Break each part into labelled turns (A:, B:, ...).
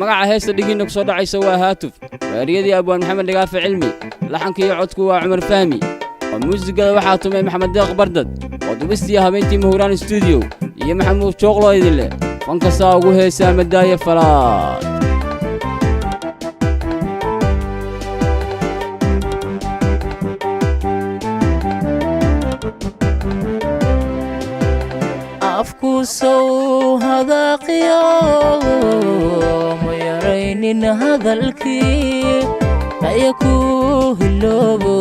A: magaca heesta dhigiina ku soo dhacaysa waa haatuf waariyadii abwaan maxamed dhagaafe cilmi laxanka iyo codku waa cumar fahmi oo muusigada waxaa tumay maxamed deeq bardad oo dubistii habeentii mahuraan studio iyo maxamuud jooqlo idinle fankastaa ugu heesaa madaaya falaad
B: afkuusow hadaaqiyo ma yaraynin hadalkii ayaku hiloobo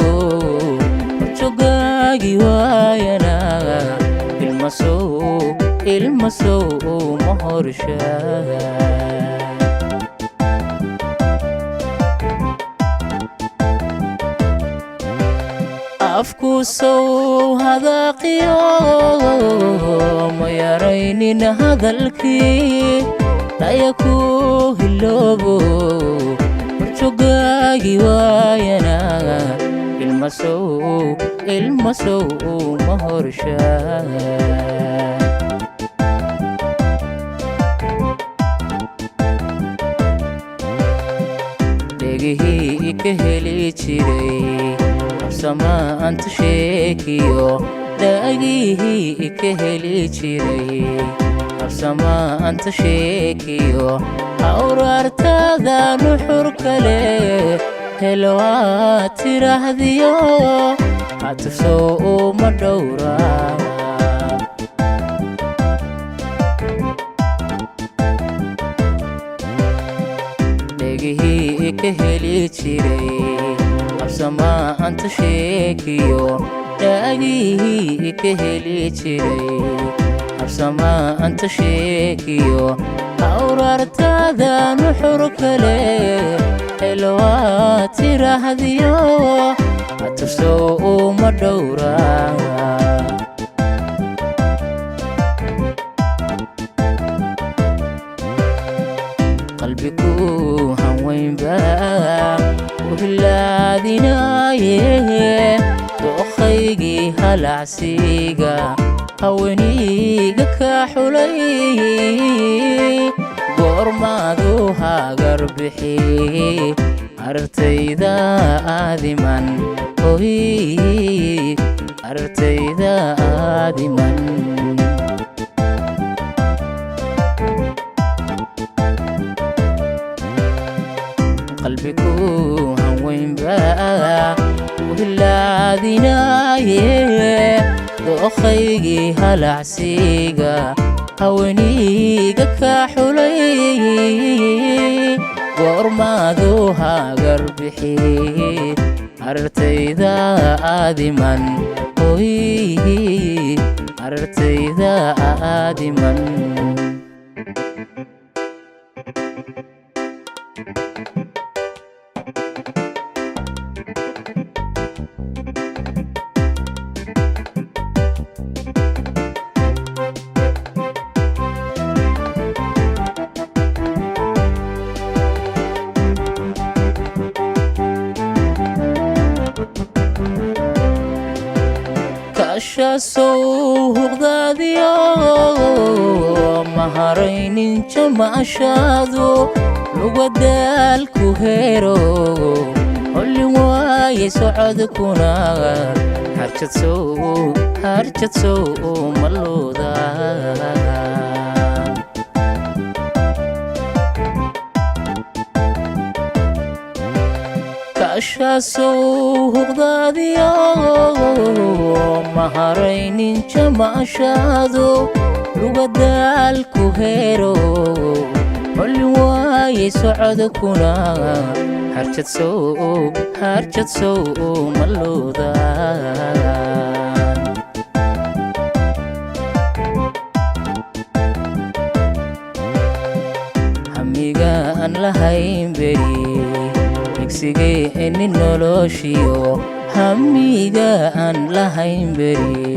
B: jogaagi waayana ilmasow ma horshaa afkuusow hadaaqiyo ma yaraynin hadalkii ayaku hiloobo jogaagi waayana ilmasow ma horshaa dhegihii ka heli jiray samaanta sheekiyo dhaagihii ka heli jiray samaanta sheekiyo awraartaada nuxur kale helwaa tiraahdiyo hatufsow uma dhowraa dhegihii ka heli jiray samaanta sheekiyo dhaagihii ka heli jiray samaanta sheekiyo awraartaada nuxur kale helwaa tiraahdiyo hatufsow uma dhowraa qalbigu hanweynbaa wilaadinaaye dooqaygii halacsiiga haweniiga ka xulay goormaadu hagar bixi artayda aadiman hoy artayda aadiman qalbigu hanweynbaa wilaadinaaye dooqaygii halacsiiga haweniiga ka xulay goormaadu hagar bixi artayda aadiman hoy artayda aadiman kashasow huqdaadiyo ma haraynin jamaashaadu lugadaalku heero holli waaye socodkuna harjadsow malooda kashasow huqdaadiyo ma haraynin jamaashaadu lugadaalku heero holli waaye socodkuna harjadsow malooda hamiga aan lahayn beri igsigeeni noloshiyo hamiga aan lahayn beri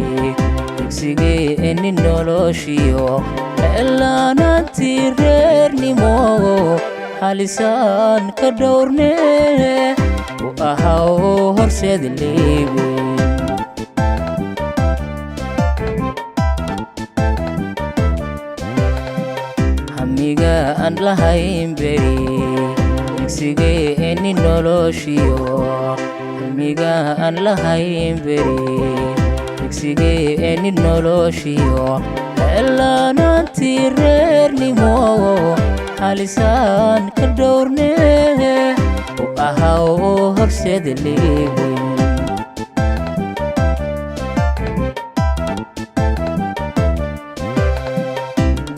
B: igsigeeni noloshiyo helaanaantii reernimo halisaan ka dhowrne u ahaw horseed leebin hamiga aan lahayn beri digsigeeni noloshiyo cilmiga aan lahayn beri digsigeeni noloshiyo helaanantii reernimo halisaan ka dhowrne u ahaw horseed leeweyn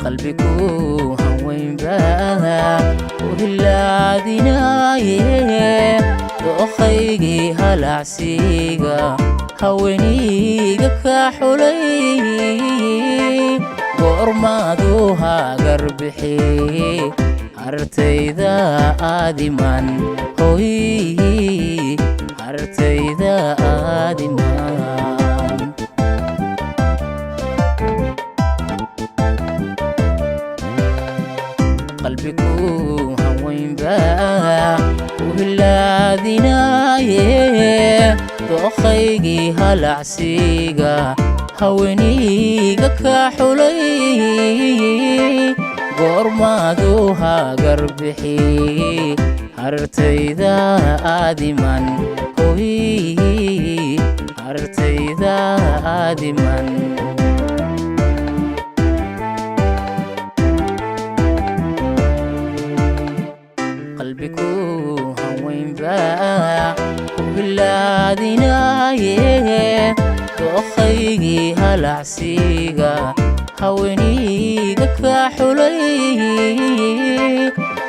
B: qalbigu hanweyn baa u hilaadinaaye dooqaygii halacsiiga haweniga ka xulay goormaadu hagar bixi hartayda aadiman hoy hartayda aadiman qalbigu hanweyn baa u hilaadinaaye dooqaygii halacsiiga haweniga ka xulay goormaadu hagar bixi hartayda aadiman hoy hartayda aadiman qalbigu hanweyn baa u hilaadinaaye dooqaygii halacsiiga haweniga ka xulay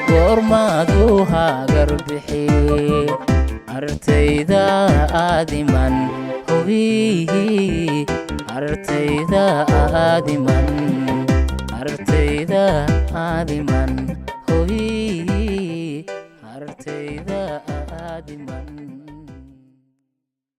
B: goormaadu hagar bixi hartayda aadiman hoy hartayda aadiman hartayda aadiman hoy hartayda aadiman